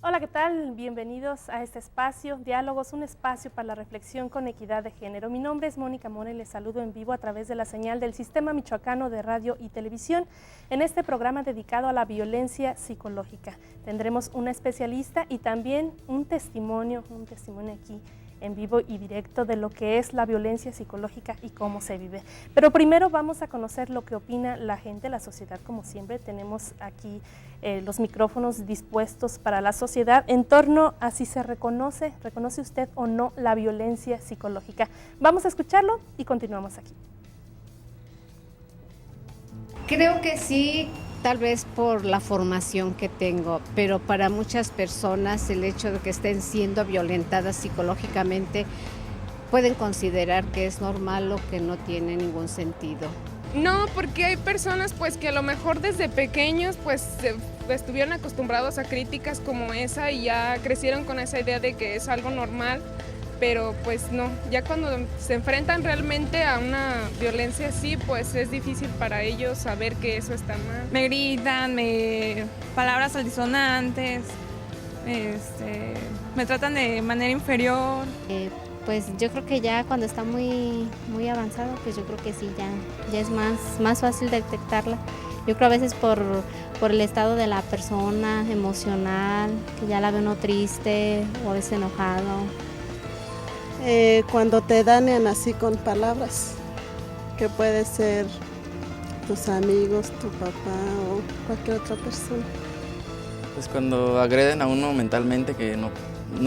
Hola, ¿qué tal? Bienvenidos a este espacio, Diálogos, un espacio para la reflexión con equidad de género. Mi nombre es Mónica Mora y les saludo en vivo a través de la señal del Sistema Michoacano de Radio y Televisión en este programa dedicado a la violencia psicológica. Tendremos una especialista y también un testimonio aquí en vivo y directo de lo que es la violencia psicológica y cómo se vive. Pero primero vamos a conocer lo que opina la gente, la sociedad, como siempre. Tenemos aquí los micrófonos dispuestos para la sociedad en torno a si se reconoce usted o no la violencia psicológica. Vamos a escucharlo y continuamos aquí. Creo que sí, tal vez por la formación que tengo, pero para muchas personas el hecho de que estén siendo violentadas psicológicamente pueden considerar que es normal o que no tiene ningún sentido. No, porque hay personas pues que a lo mejor desde pequeños pues estuvieron acostumbrados a críticas como esa y ya crecieron con esa idea de que es algo normal, pero pues no, ya cuando se enfrentan realmente a una violencia así, pues es difícil para ellos saber que eso está mal. Me gritan, palabras altisonantes, me tratan de manera inferior. Pues yo creo que ya cuando está muy avanzado, pues yo creo que sí, ya es más fácil detectarla. Yo creo a veces por el estado de la persona emocional, que ya la ve uno triste o a veces enojado. Cuando te dañan así con palabras, que puede ser tus amigos, tu papá o cualquier otra persona. Pues cuando agreden a uno mentalmente, que no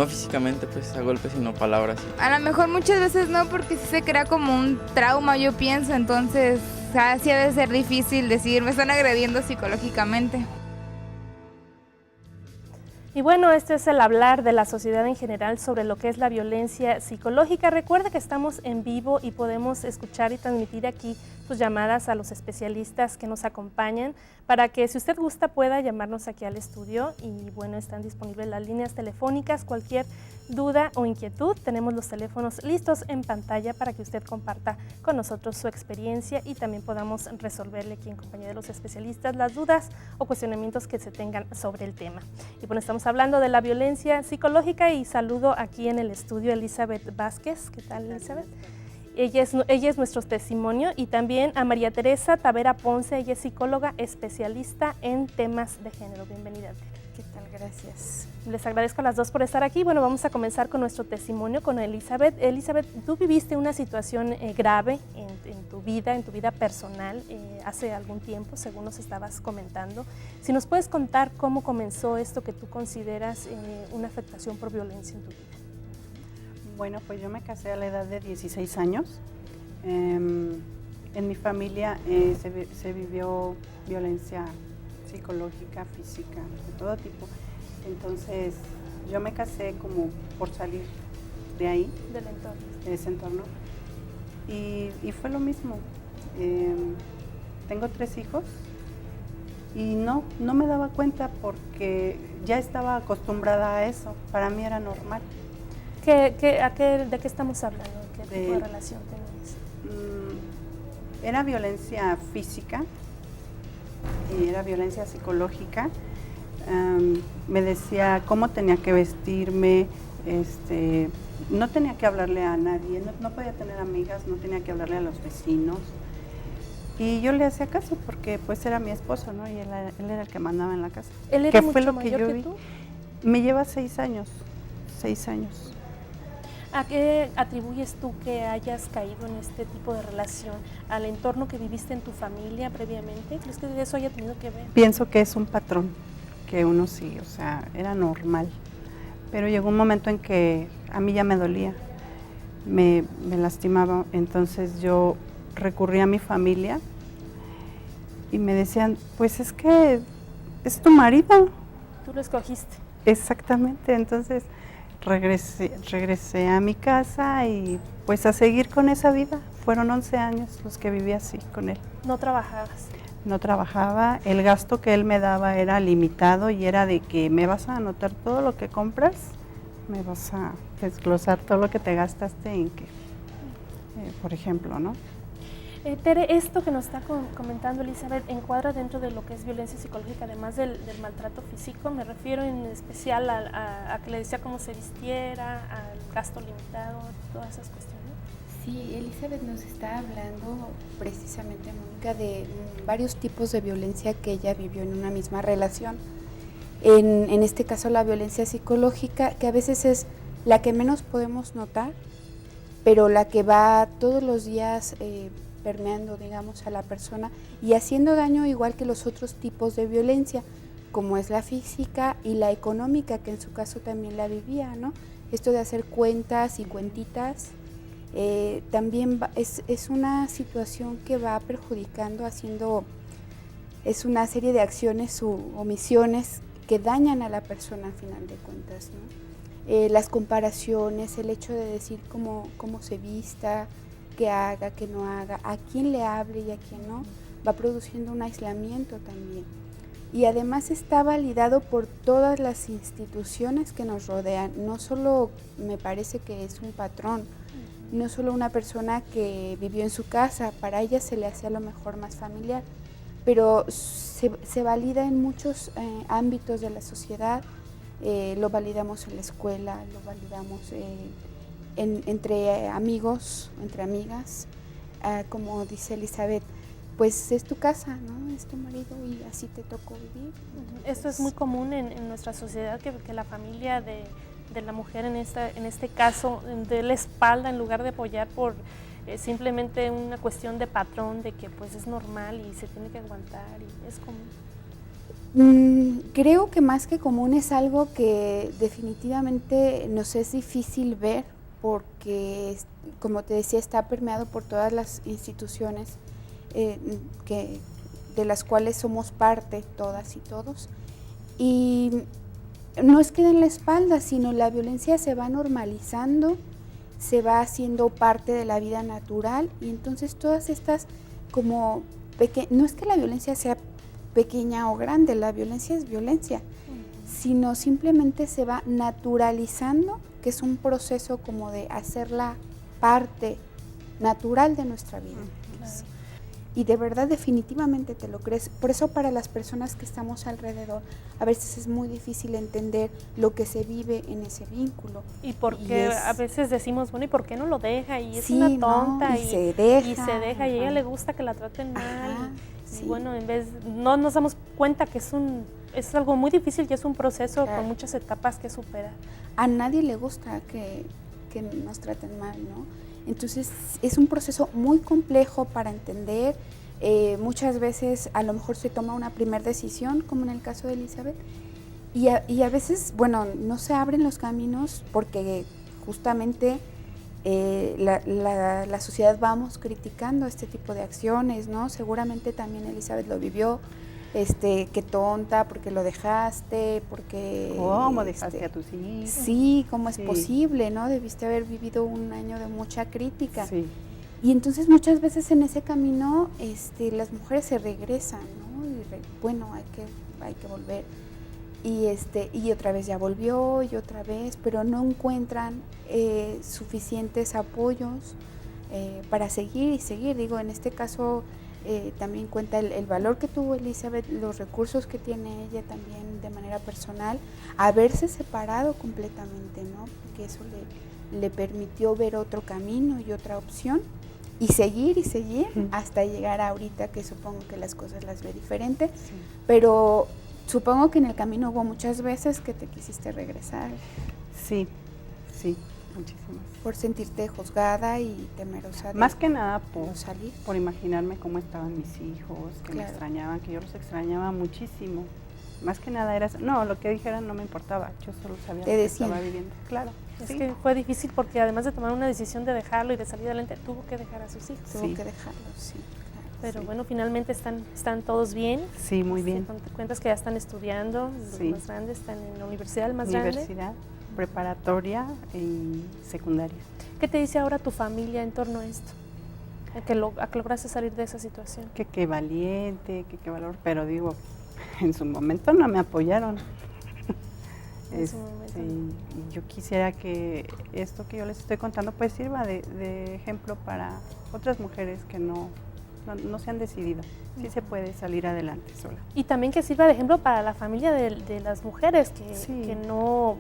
físicamente, pues a golpes, sino palabras. A lo mejor muchas veces no, porque sí se crea como un trauma, yo pienso, entonces sí ha de ser difícil decir, me están agrediendo psicológicamente. Y bueno, este es el hablar de la sociedad en general sobre lo que es la violencia psicológica. Recuerda que estamos en vivo y podemos escuchar y transmitir aquí sus llamadas a los especialistas que nos acompañan para que si usted gusta pueda llamarnos aquí al estudio y bueno, están disponibles las líneas telefónicas, cualquier duda o inquietud, tenemos los teléfonos listos en pantalla para que usted comparta con nosotros su experiencia y también podamos resolverle aquí en compañía de los especialistas las dudas o cuestionamientos que se tengan sobre el tema. Y bueno, estamos hablando de la violencia psicológica y saludo aquí en el estudio a Elizabeth Vázquez. ¿Qué tal, Elizabeth? Ella es nuestro testimonio y también a María Teresa Tavera Ponce, ella es psicóloga especialista en temas de género. Bienvenida. ¿Qué tal? Gracias. Les agradezco a las dos por estar aquí. Bueno, vamos a comenzar con nuestro testimonio con Elizabeth. Elizabeth, tú viviste una situación grave en tu vida personal hace algún tiempo, según nos estabas comentando. Si nos puedes contar cómo comenzó esto que tú consideras una afectación por violencia en tu vida. Bueno, pues yo me casé a la edad de 16 años. En mi familia se vivió violencia psicológica, física, de todo tipo. Entonces yo me casé como por salir de ahí, del entorno. de ese entorno. Y fue lo mismo. Tengo 3 hijos y no me daba cuenta porque ya estaba acostumbrada a eso. Para mí era normal. ¿De qué estamos hablando? ¿Qué tipo de relación tenías? Era violencia física y era violencia psicológica. Me decía cómo tenía que vestirme, no tenía que hablarle a nadie, no podía tener amigas, no tenía que hablarle a los vecinos. Y yo le hacía caso porque pues era mi esposo, ¿no? Y él era el que mandaba en la casa. ¿Él era mucho mayor que tú? Me lleva 6 años, 6 años. ¿A qué atribuyes tú que hayas caído en este tipo de relación? ¿Al entorno que viviste en tu familia previamente? ¿Crees que eso haya tenido que ver? Pienso que es un patrón que uno sigue, o sea, era normal. Pero llegó un momento en que a mí ya me dolía, me lastimaba, entonces yo recurrí a mi familia y me decían, pues es que es tu marido. Tú lo escogiste. Exactamente, entonces regresé a mi casa y pues a seguir con esa vida. Fueron 11 años los que viví así con él. ¿No trabajabas? No trabajaba, el gasto que él me daba era limitado y era de que me vas a anotar todo lo que compras, me vas a desglosar todo lo que te gastaste en que, por ejemplo, ¿no? Tere, esto que nos está comentando Elizabeth encuadra dentro de lo que es violencia psicológica, además del maltrato físico. Me refiero en especial a que le decía cómo se vistiera, al gasto limitado, todas esas cuestiones. Sí, Elizabeth nos está hablando precisamente, Mónica, de varios tipos de violencia que ella vivió en una misma relación. En este caso la violencia psicológica, que a veces es la que menos podemos notar, pero la que va todos los días permeando, digamos, a la persona y haciendo daño igual que los otros tipos de violencia, como es la física y la económica, que en su caso también la vivía, ¿no? Esto de hacer cuentas y cuentitas, también es una situación que va perjudicando, es una serie de acciones u omisiones que dañan a la persona al final de cuentas, ¿no? Las comparaciones, el hecho de decir cómo se vista, qué haga, qué no haga, a quién le hable y a quién no, va produciendo un aislamiento también. Y además está validado por todas las instituciones que nos rodean, no solo me parece que es un patrón, no solo una persona que vivió en su casa, para ella se le hace a lo mejor más familiar, pero se valida en muchos ámbitos de la sociedad, lo validamos en la escuela, lo validamos entre amigos, entre amigas, como dice Elizabeth, pues es tu casa, ¿no? Es tu marido y así te tocó vivir. Esto es muy común en nuestra sociedad, que la familia de la mujer en este caso dé la espalda en lugar de apoyar por simplemente una cuestión de patrón, de que pues es normal y se tiene que aguantar y es común. Creo que más que común es algo que definitivamente nos es difícil ver porque, como te decía, está permeado por todas las instituciones de las cuales somos parte, todas y todos. Y no es que den la espalda, sino la violencia se va normalizando, se va haciendo parte de la vida natural y entonces todas estas como no es que la violencia sea pequeña o grande, la violencia es violencia, sino simplemente se va naturalizando, que es un proceso como de hacerla parte natural de nuestra vida. Claro. Y de verdad definitivamente te lo crees. Por eso para las personas que estamos alrededor a veces es muy difícil entender lo que se vive en ese vínculo. Y porque a veces decimos, bueno, ¿y por qué no lo deja? Y es sí, una tonta. ¿no? Y se deja. Y a ella le gusta que la traten mal. Sí. Y bueno, no nos damos cuenta que es algo muy difícil y es un proceso con muchas etapas que superar. A nadie le gusta que nos traten mal, ¿no? Entonces es un proceso muy complejo para entender, muchas veces a lo mejor se toma una primera decisión, como en el caso de Elizabeth, y a veces, bueno, no se abren los caminos porque justamente la sociedad vamos criticando este tipo de acciones, ¿no? Seguramente también Elizabeth lo vivió, qué tonta, porque lo dejaste, porque... ¿Cómo dejaste a tus hijos? Sí, ¿cómo es posible, no? Debiste haber vivido un año de mucha crítica. Sí. Y entonces muchas veces en ese camino las mujeres se regresan, ¿no? Y bueno, hay que volver. Y otra vez ya volvió, y otra vez, pero no encuentran suficientes apoyos para seguir y seguir. Digo, en este caso... también cuenta el valor que tuvo Elizabeth, los recursos que tiene ella también de manera personal, haberse separado completamente, ¿no? Porque eso le permitió ver otro camino y otra opción y seguir hasta llegar a ahorita, que supongo que las cosas las ve diferente, pero supongo que en el camino hubo muchas veces que te quisiste regresar. Sí, muchísimas. Por sentirte juzgada y temerosa. Más que nada salir. Por imaginarme cómo estaban mis hijos, que me extrañaban, que yo los extrañaba muchísimo. Más que nada era, no, lo que dijeran no me importaba, yo solo sabía lo que estaba viviendo. Claro. Es que fue difícil porque además de tomar una decisión de dejarlo y de salir adelante, tuvo que dejar a sus hijos. Tuvo que dejarlos, sí. Claro, pero bueno, finalmente están todos bien. Sí, muy bien. Te cuentas que ya están estudiando, los más grandes están en la universidad, el más grande. Preparatoria y secundaria. ¿Qué te dice ahora tu familia en torno a esto? A que lograste salir de esa situación. Que qué valiente, que qué valor, pero digo, en su momento no me apoyaron. Y yo quisiera que esto que yo les estoy contando pues sirva de ejemplo para otras mujeres que no no se han decidido. Sí se puede salir adelante sola. Y también que sirva de ejemplo para la familia de las mujeres que no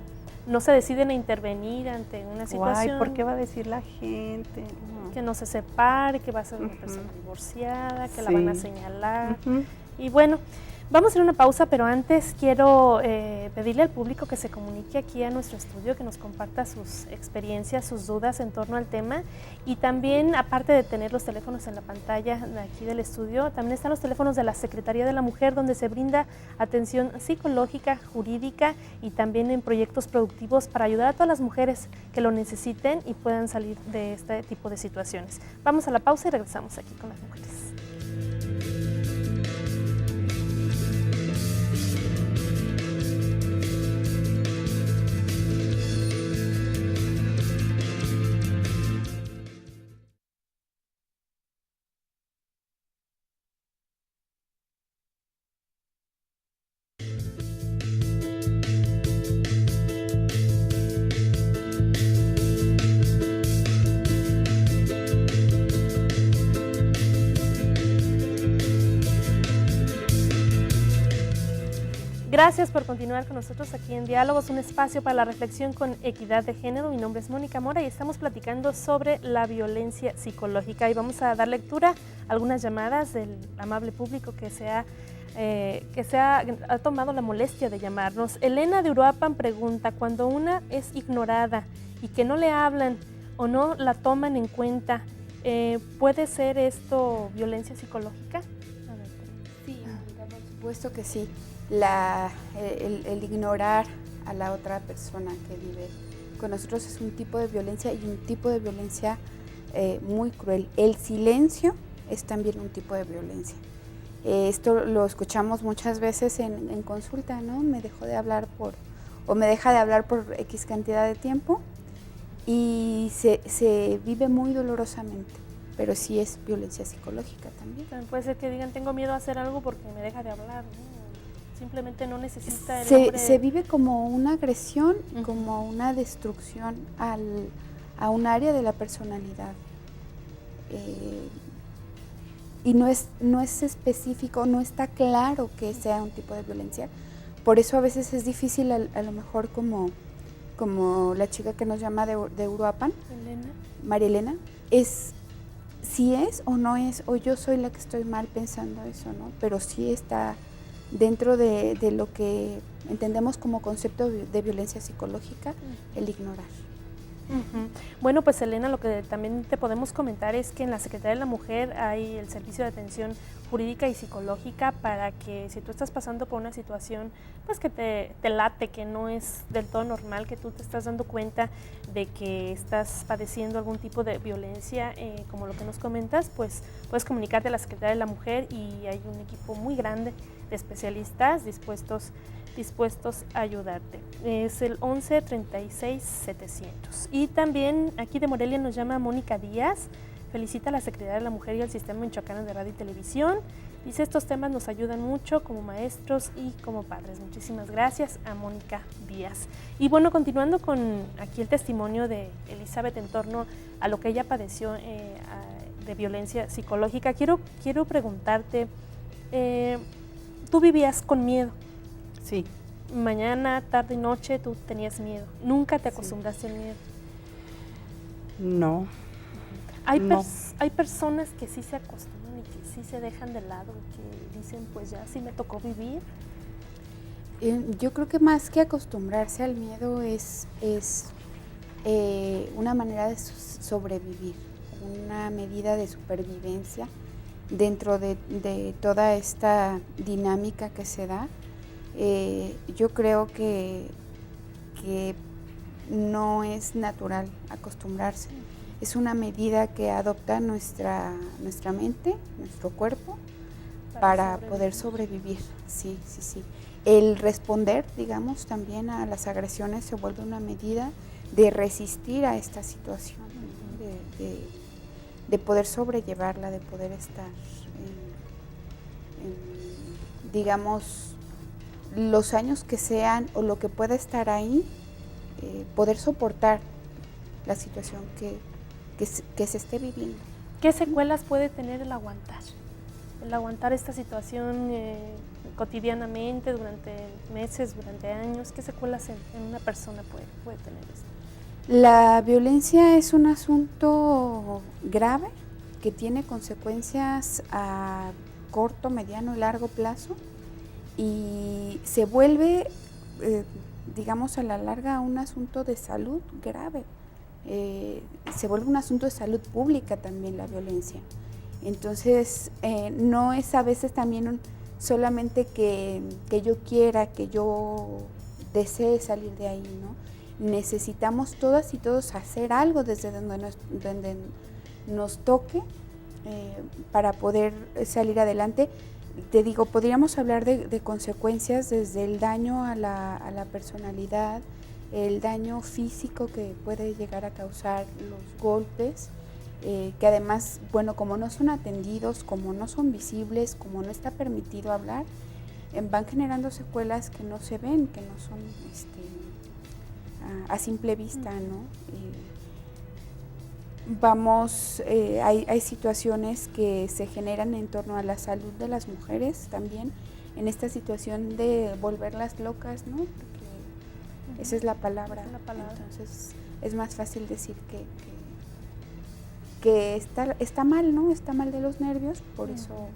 se deciden a intervenir ante una situación. Ay, ¿por qué va a decir la gente? No. Que no se separe, que va a ser una persona divorciada, que la van a señalar. Ujú. Y bueno, vamos a hacer una pausa, pero antes quiero pedirle al público que se comunique aquí a nuestro estudio, que nos comparta sus experiencias, sus dudas en torno al tema. Y también, aparte de tener los teléfonos en la pantalla de aquí del estudio, también están los teléfonos de la Secretaría de la Mujer, donde se brinda atención psicológica, jurídica y también en proyectos productivos para ayudar a todas las mujeres que lo necesiten y puedan salir de este tipo de situaciones. Vamos a la pausa y regresamos aquí con las mujeres. Gracias por continuar con nosotros aquí en Diálogos, un espacio para la reflexión con equidad de género. Mi nombre es Mónica Mora y estamos platicando sobre la violencia psicológica y vamos a dar lectura a algunas llamadas del amable público que ha tomado la molestia de llamarnos. Elena de Uruapan pregunta, cuando una es ignorada y que no le hablan o no la toman en cuenta, ¿puede ser esto violencia psicológica? A ver. Sí, por supuesto que sí. El ignorar a la otra persona que vive con nosotros es un tipo de violencia y un tipo de violencia muy cruel. El silencio es también un tipo de violencia. Esto lo escuchamos muchas veces en consulta, ¿no? Me dejó de hablar o me deja de hablar por X cantidad de tiempo y se vive muy dolorosamente, pero sí es violencia psicológica también. También puede ser que digan, tengo miedo a hacer algo porque me deja de hablar, ¿no? Simplemente no necesita el hombre. Se vive como una agresión, como una destrucción a un área de la personalidad. Y no es específico, no está claro que sea un tipo de violencia. Por eso a veces es difícil, a lo mejor como la chica que nos llama de Uruapan, María Elena, si es o no es, o yo soy la que estoy mal pensando eso, ¿no? Pero sí está dentro de lo que entendemos como concepto de violencia psicológica, el ignorar. Bueno, pues Elena, lo que también te podemos comentar es que en la Secretaría de la Mujer hay el servicio de atención jurídica y psicológica para que si tú estás pasando por una situación pues que te late, que no es del todo normal, que tú te estás dando cuenta de que estás padeciendo algún tipo de violencia, como lo que nos comentas, pues puedes comunicarte a la Secretaría de la Mujer y hay un equipo muy grande de especialistas dispuestos a ayudarte. Es el 11 36 700. Y también aquí de Morelia nos llama Mónica Díaz, felicita a la Secretaría de la Mujer y al Sistema Michoacano de Radio y Televisión. Dice, estos temas nos ayudan mucho como maestros y como padres. Muchísimas gracias a Mónica Díaz. Y bueno, continuando con aquí el testimonio de Elizabeth en torno a lo que ella padeció de violencia psicológica, quiero preguntarte, ¿tú vivías con miedo? Sí. Mañana, tarde y noche tú tenías miedo. ¿Nunca te acostumbraste al miedo? No. Hay personas que sí se acostumbran y que sí se dejan de lado, que dicen, pues ya sí me tocó vivir. Yo creo que más que acostumbrarse al miedo es una manera de sobrevivir, una medida de supervivencia dentro de toda esta dinámica que se da. Yo creo que no es natural acostumbrarse. Es una medida que adopta nuestra mente, nuestro cuerpo, para poder sobrevivir. Sí. El responder, digamos, también a las agresiones se vuelve una medida de resistir a esta situación, de poder sobrellevarla, de poder estar, digamos, los años que sean o lo que pueda estar ahí, poder soportar la situación que se esté viviendo. ¿Qué secuelas puede tener el aguantar? el aguantar esta situación cotidianamente, durante meses, durante años? ¿Qué secuelas en una persona puede tener esto? La violencia es un asunto grave que tiene consecuencias a corto, mediano y largo plazo y se vuelve, digamos, a la larga un asunto de salud grave. Se vuelve un asunto de salud pública también la violencia. Entonces, no es a veces también solamente que yo quiera, que yo desee salir de ahí, ¿no? Necesitamos todas y todos hacer algo desde donde nos toque para poder salir adelante. Te digo, podríamos hablar de consecuencias desde el daño a la personalidad, el daño físico que puede llegar a causar los golpes, que además, bueno, como no son atendidos, como no son visibles, como no está permitido hablar, van generando secuelas que no se ven, que no son a simple vista, ¿no? Hay situaciones que se generan en torno a la salud de las mujeres también, en esta situación de volverlas locas, ¿no? Porque esa es la palabra. Entonces es más fácil decir que está mal, ¿no? Está mal de los nervios, por eso.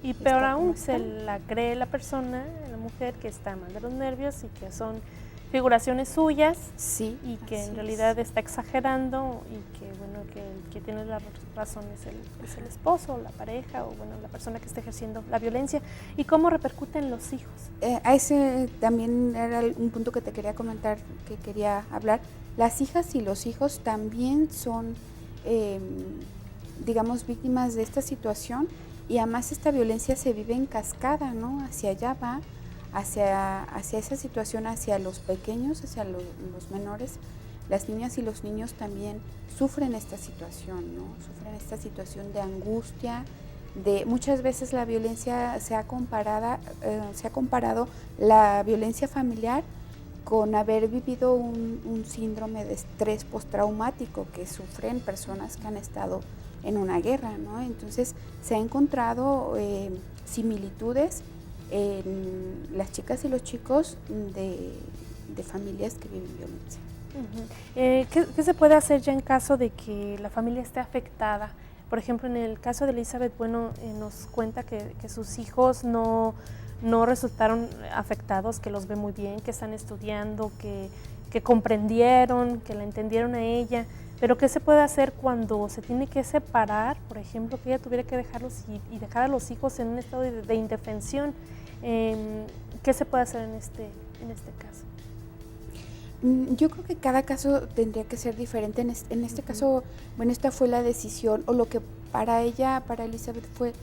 Y peor aún, se la cree la persona, la mujer, que está mal de los nervios y que son figuraciones suyas, sí, y que en realidad está exagerando y que bueno, que el que tiene la razón es el esposo, la pareja o bueno, la persona que está ejerciendo la violencia. ¿Y cómo repercuten los hijos? A ese también era un punto que te quería comentar, que quería hablar. Las hijas y los hijos también son, digamos, víctimas de esta situación y además esta violencia se vive en cascada, ¿no? Hacia allá va. Hacia esa situación, hacia los pequeños, hacia los menores, las niñas y los niños también sufren esta situación, ¿no? Sufren esta situación de angustia, muchas veces la violencia se ha comparado la violencia familiar con haber vivido un síndrome de estrés postraumático que sufren personas que han estado en una guerra, ¿no? Entonces se ha encontrado similitudes en las chicas y los chicos de familias que viven violencia. ¿Qué se puede hacer ya en caso de que la familia esté afectada? Por ejemplo, en el caso de Elizabeth, bueno, nos cuenta que sus hijos no resultaron afectados, que los ve muy bien, que están estudiando, que comprendieron, que la entendieron a ella. Pero ¿qué se puede hacer cuando se tiene que separar? Por ejemplo, que ella tuviera que dejarlos y dejar a los hijos en un estado de indefensión. ¿Qué se puede hacer en este caso? Yo creo que cada caso tendría que ser diferente. En este caso, bueno, esta fue la decisión, o lo que para ella, para Elizabeth, fue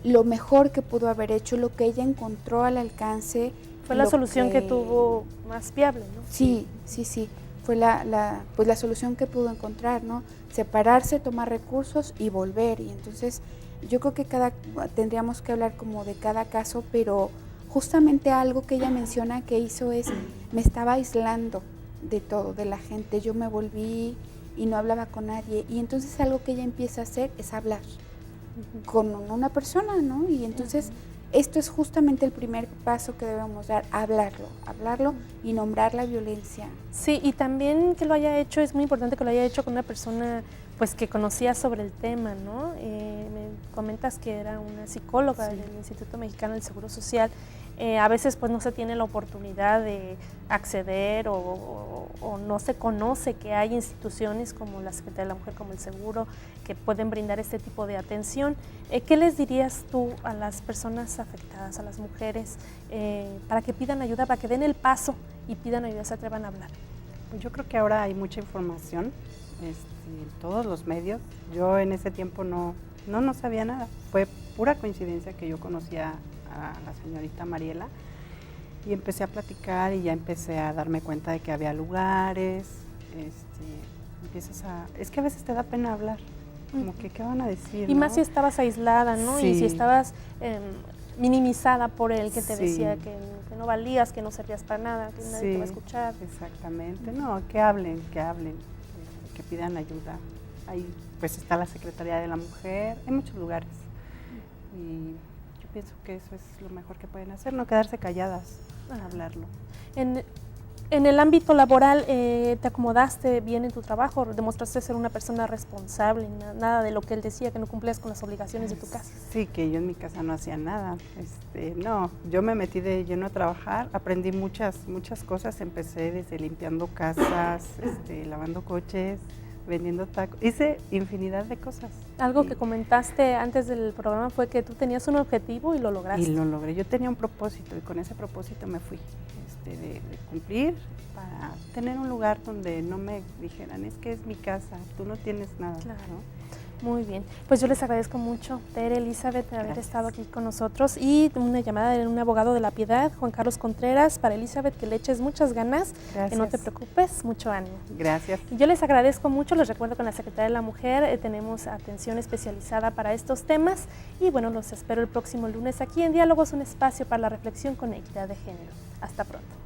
lo mejor que pudo haber hecho, lo que ella encontró al alcance. Fue la solución que tuvo más viable, ¿no? Sí. Fue la solución que pudo encontrar, ¿no? Separarse, tomar recursos y volver. Y entonces yo creo que tendríamos que hablar como de cada caso, pero justamente algo que ella menciona que hizo es, me estaba aislando de todo, de la gente. Yo me volví y no hablaba con nadie. Y entonces algo que ella empieza a hacer es hablar con una persona, ¿no? Y entonces esto es justamente el primer paso que debemos dar, hablarlo y nombrar la violencia. Sí, y también que lo haya hecho, es muy importante que lo haya hecho con una persona pues que conocía sobre el tema, ¿no? Me comentas que era una psicóloga del Instituto Mexicano del Seguro Social. A veces pues no se tiene la oportunidad de acceder o no se conoce que hay instituciones como la Secretaría de la Mujer, como el Seguro, que pueden brindar este tipo de atención. ¿Qué les dirías tú a las personas afectadas, a las mujeres, para que pidan ayuda, para que den el paso y pidan ayuda, se atrevan a hablar? Pues yo creo que ahora hay mucha información en todos los medios. Yo en ese tiempo no sabía nada. Fue pura coincidencia que yo conocía a la señorita Mariela y empecé a platicar y ya empecé a darme cuenta de que había lugares, es que a veces te da pena hablar, como que qué van a decir, y ¿no? más si estabas aislada, ¿no? Sí. Y si estabas minimizada por él, que te decía que no valías, que no servías para nada, que nadie te va a escuchar. Exactamente, no, que hablen, que pidan ayuda. Ahí pues está la Secretaría de la Mujer, hay muchos lugares. y yo pienso que eso es lo mejor que pueden hacer, no quedarse calladas, hablarlo. En el ámbito laboral, ¿te acomodaste bien en tu trabajo? ¿Demostraste ser una persona responsable? Nada de lo que él decía, que no cumplías con las obligaciones de tu casa. Sí, que yo en mi casa no hacía nada. No, yo me metí de lleno a trabajar, aprendí muchas cosas, empecé desde limpiando casas, lavando coches, vendiendo tacos, hice infinidad de cosas. Algo que comentaste antes del programa fue que tú tenías un objetivo y lo lograste. Y lo logré, yo tenía un propósito y con ese propósito me fui. De cumplir para tener un lugar donde no me dijeran, es que es mi casa, tú no tienes nada. Claro. ¿No? Muy bien, pues yo les agradezco mucho, Tere, Elizabeth, de haber estado aquí con nosotros, y una llamada de un abogado de la Piedad, Juan Carlos Contreras. Para Elizabeth, que le eches muchas ganas, que no te preocupes, mucho ánimo. Gracias. Y yo les agradezco mucho, les recuerdo que en la Secretaría de la Mujer tenemos atención especializada para estos temas, y bueno, los espero el próximo lunes aquí en Diálogos, un espacio para la reflexión con equidad de género. Hasta pronto.